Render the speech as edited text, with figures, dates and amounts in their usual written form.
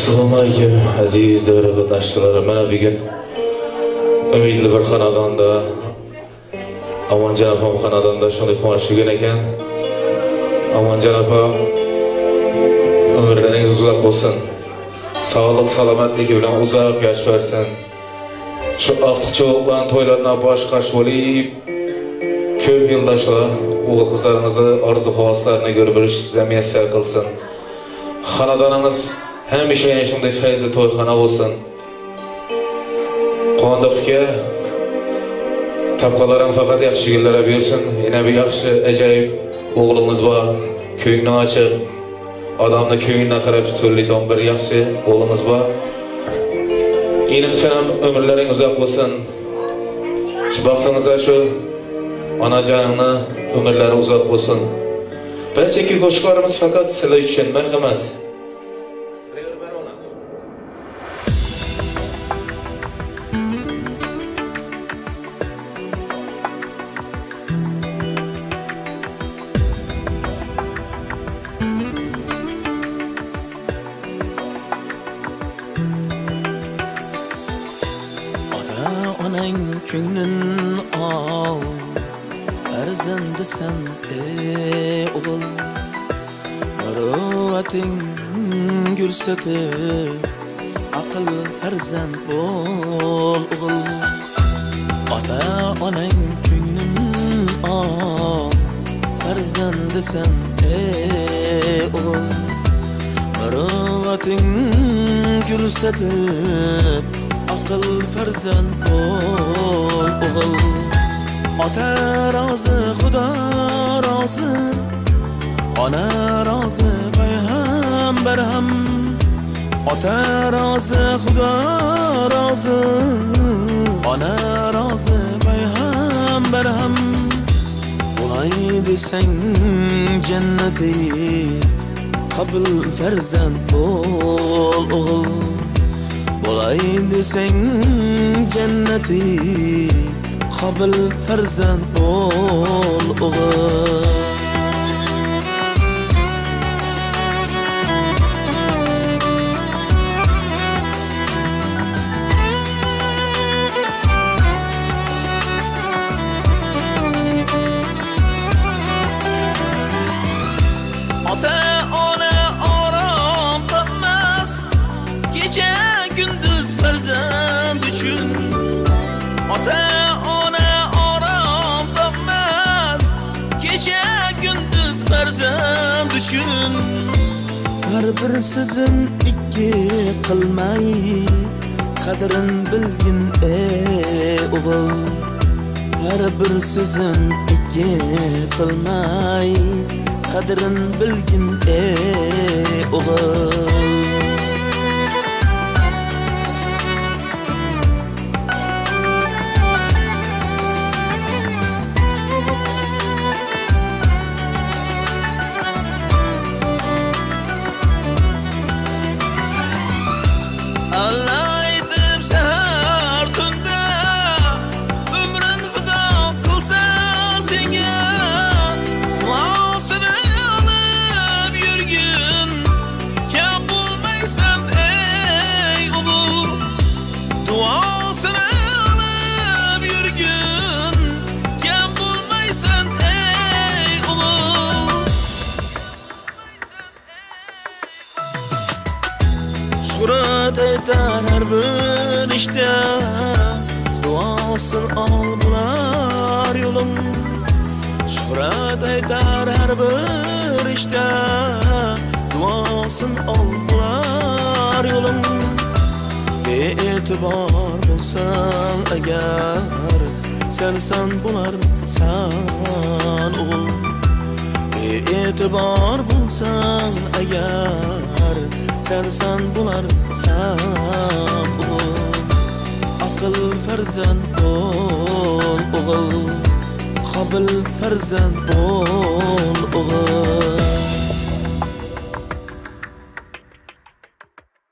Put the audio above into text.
Assalomu alaykum aziz davra qatnashchilari. Mana bugun umidli bir xonadonda, Omonjon opam xonadonda shunday quvonchli kun ekan. Omonjon opa umrlaringiz uzoq bo'lsin. Sog'lik, salomatligi bilan uzoq yosh versin. Shu ortiqcha to'ylardan bosh-qosh bo'lib, ko'p yildoshlar o'g'il qizlaringizni orzu-havaslarini ko'rib birishingizni muyassar qilsin. Xonadoningiz hamisha yana shunday fayzli to'yxona bo'lsin. Qondiqqa tapqalaring faqat yaxshi kunlar bersin. Yana bir yaxshi, ajoyib o'g'limiz bor. Ko'ngli ochiq, odamni ko'ngliga qarab turlidan bir yaxshi o'g'limiz bor. Enim sanam ömürlerin uzoq bo'lsin. Shu baxtingizda shu onajoningni ömürleri uzoq bo'lsin. Barchaki qo'shiqlarimiz faqat sizlar uchun. Marhamat. Onang ko'nglim ol, farzandi sen o'g'il, muruvvating gursatib, aql farzand bo'l o'g'il. Ota onang ko'nglim ol, farzandi sen o'g'il, muruvvating gursatib, aql farzand bo'l o'g'il. Ota rozi, Xudo rozi, ona rozi, payg'ambar ham. Ota rozi, Xudo rozi, ona rozi, payg'ambar ham. Bo'lay desang jannati, qabul farzand bo'l o'g'il. Bo'lay desang jannati, qabul farzand bo'l o'g'il. Ota ona orom topmas, kecha gündüz farzand uchun. Ota ona orom topmas, kecha gündüz farzand uchun. Har bir so'zim ikki qilmay, qadrin bilgin o'g'il. Har bir so'zim ikki qilmay, qadrin bilgin o'g'il. Allaydim sahar tunda, umrin fido qilsa senga. Duosini olib yurgin, kam bo'lmaysan ey o'g'il. Duosini olib yurgin, kam bo'lmaysan ey o'g'il. Shuhrat aytar har bir ishda, duosin ol bular yo'lim. Shuhrat aytar har bir ishda, duosin ol bular yo'lim. Be'etibor bo'lsan agar, sensan bo'larsan o'g'il. Be'etibor bo'lsan agar, sensan bo'larsan o'g'il. Aql farzand bo'l o'g'il, qabul farzand bo'l o'g'il.